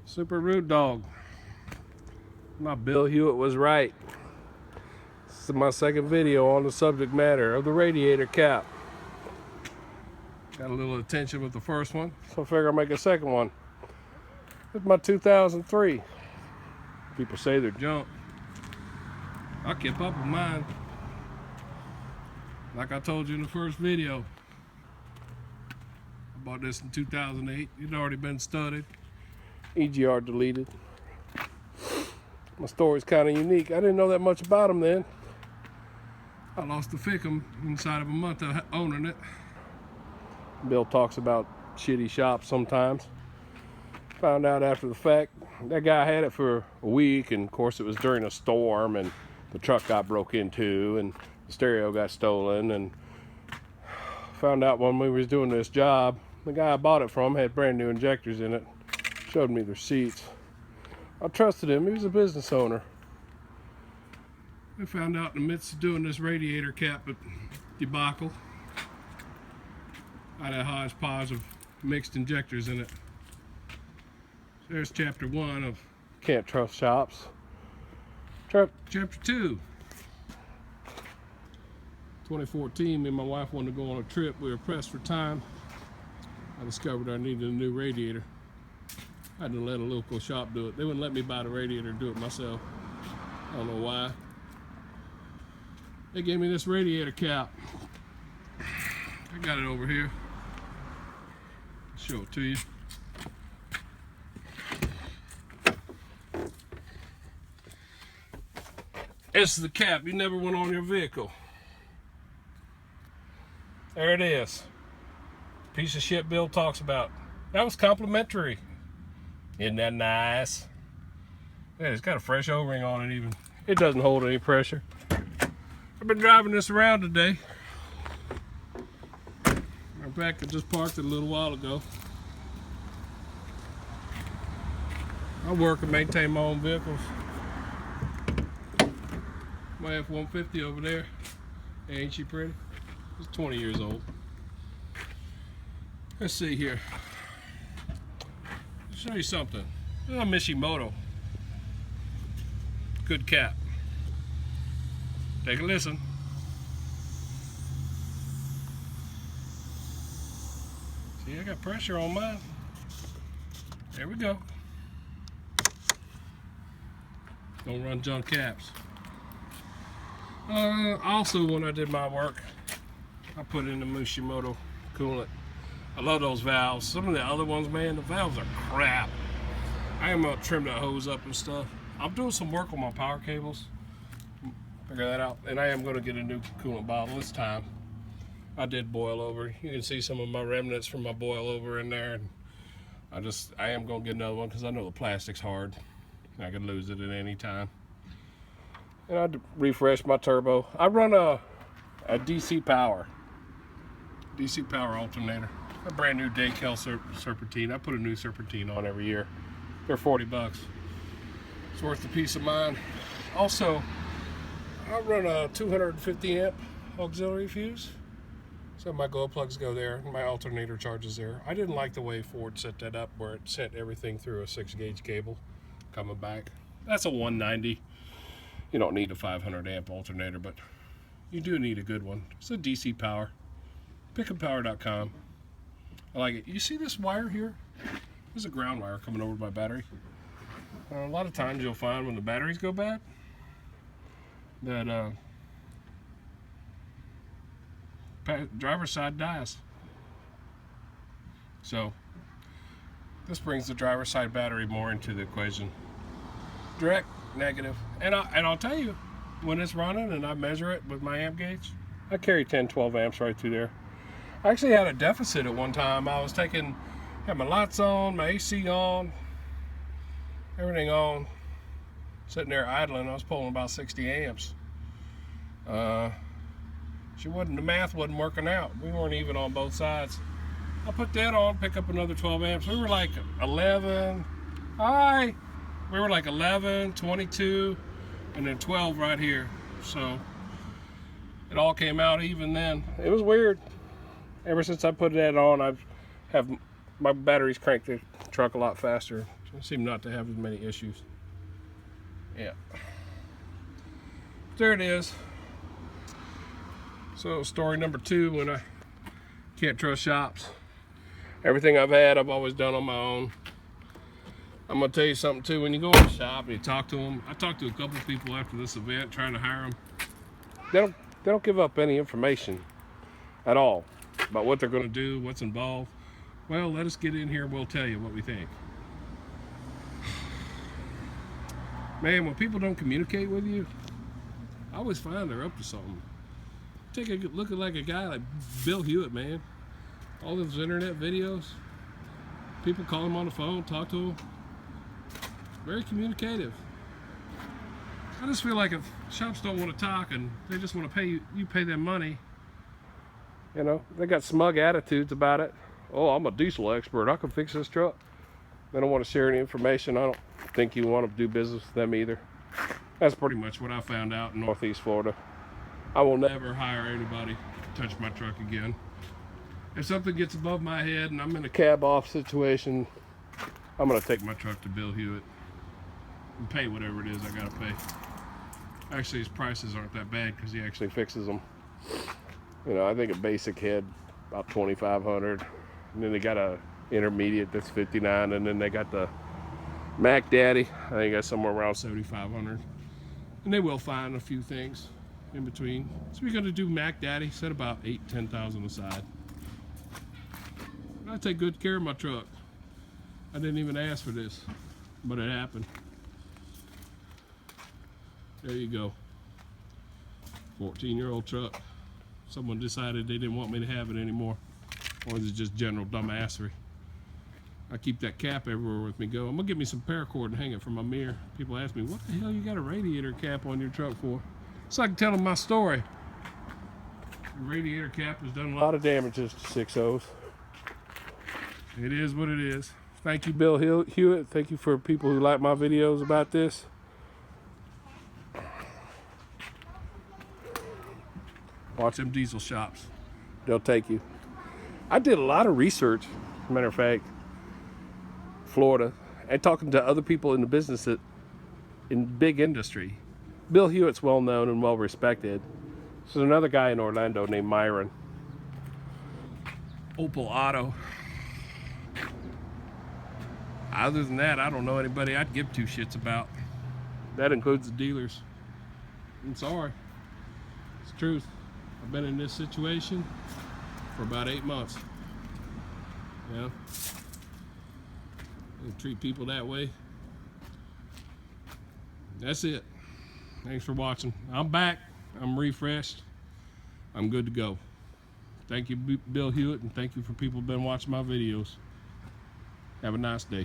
Super Root Dog. My Bill Hewitt was right. This is my second video on the subject matter of the radiator cap. Got a little attention with the first one, so I figure I'll make a second one. This is my 2003. People say they're junk. I kept up with mine. Like I told you in the first video, I bought this in 2008. It'd already been studded. EGR deleted. My story's kind of unique. I didn't know that much about them then. I lost the fickum inside of a month of owning it. Bill talks about shitty shops sometimes. Found out after the fact. That guy had it for a week, and of course it was during a storm, and the truck got broke into, and the stereo got stolen, and found out when we was doing this job, the guy I bought it from had brand new injectors in it. Showed me the receipts. I trusted him. He was a business owner. We found out in the midst of doing this radiator cap debacle, I had a hodgepodge of mixed injectors in it. So there's chapter 1 of Can't Trust Shops. Chapter 2. 2014, me and my wife wanted to go on a trip. We were pressed for time. I discovered I needed a new radiator. I had to let a local shop do it. They wouldn't let me buy the radiator and do it myself. I don't know why. They gave me this radiator cap. I got it over here. I'll show it to you. This is the cap you never went on your vehicle. There it is. Piece of shit Bill talks about. That was complimentary. Isn't that nice? Yeah, it's got a fresh O-ring on it even. It doesn't hold any pressure. I've been driving this around today. In fact, I just parked it a little while ago. I work and maintain my own vehicles. My F-150 over there. Ain't she pretty? It's 20 years old. Let's see here. I'll show you something. This is a HEWITT. Good cap. Take a listen. See, I got pressure on mine. There we go. Don't run junk caps. Also, when I did my work, I put in the HEWITT coolant. I love those valves. Some of the other ones, man, the valves are crap. I am gonna trim that hose up and stuff. I'm doing some work on my power cables. Figure that out. And I am gonna get a new coolant bottle this time. I did boil over. You can see some of my remnants from my boil over in there. And I am gonna get another one because I know the plastic's hard. I could lose it at any time. And I refresh my turbo. I run a DC power alternator. A brand new debacle serpentine. I put a new serpentine on every year. They're 40 bucks. It's worth the peace of mind. Also, I run a 250 amp auxiliary fuse. So my glow plugs go there. My alternator charges there. I didn't like the way Ford set that up where it sent everything through a 6-gauge cable coming back. That's a 190. You don't need a 500 amp alternator, but you do need a good one. It's a DC power. Pickandpower.com. I like it. You see this wire here? There's a ground wire coming over my battery. A lot of times you'll find when the batteries go bad that driver's side dies. So this brings the driver's side battery more into the equation. Direct, negative. And I'll tell you, when it's running and I measure it with my amp gauge, I carry 10-12 amps right through there. I actually had a deficit at one time. I was had my lights on, my AC on, everything on, sitting there idling. I was pulling about 60 amps. The math wasn't working out. We weren't even on both sides. I put that on, pick up another 12 amps. We were like 11. We were like 11, 22, and then 12 right here. So it all came out even then. It was weird. Ever since I put that on, I've my batteries crank the truck a lot faster. seem not to have as many issues. Yeah. There it is. So story number 2, when I can't trust shops. Everything I've had, I've always done on my own. I'm gonna tell you something too. When you go in the shop and you talk to them, I talked to a couple of people after this event trying to hire them. They don't give up any information at all about what they're gonna do, what's involved. Well, let us get in here. We'll tell you what we think. Man, when people don't communicate with you, I always find they're up to something. Take a look at like a guy like Bill HEWITT, man. All those internet videos, people call him on the phone, talk to him. Very communicative. I just feel like if shops don't want to talk and they just want to pay you pay them money, you know, they got smug attitudes about it. Oh, I'm a diesel expert, I can fix this truck. They don't want to share any information. I don't think you want to do business with them either. That's pretty much what I found out in Northeast Florida. I will never hire anybody to touch my truck again. If something gets above my head and I'm in a cab off situation, I'm gonna take my truck to Bill HEWITT and pay whatever it is I gotta pay. Actually, his prices aren't that bad because he actually fixes them. You know, I think a basic head about $2,500, and then they got a intermediate that's $59, and then they got the Mac Daddy. I think that's somewhere around $7,500, and they will find a few things in between. So we're gonna do Mac Daddy. Set about $8,000–10,000 aside. I take good care of my truck. I didn't even ask for this, but it happened. There you go. 14-year-old truck. Someone decided they didn't want me to have it anymore. Or is it just general dumbassery? I keep that cap everywhere with me go. I'm gonna get me some paracord and hang it from my mirror. People ask me, what the hell you got a radiator cap on your truck for? So I can tell them my story. The radiator cap has done a lot of damages to 6.0s. It is what it is. Thank you, Bill HEWITT. Thank you for people who like my videos about this. Watch them diesel shops. They'll take you. I did a lot of research, as a matter of fact, Florida, and talking to other people in the business that, in big industry. Bill HEWITT's well known and well respected. So there's another guy in Orlando named Myron. Opal Auto. Other than that, I don't know anybody I'd give 2 shits about. That includes the dealers. I'm sorry. It's the truth. I've been in this situation for about 8 months. You know? You treat people that way. That's it. Thanks for watching. I'm back. I'm refreshed. I'm good to go. Thank you, Bill HEWITT, and thank you for people who've been watching my videos. Have a nice day.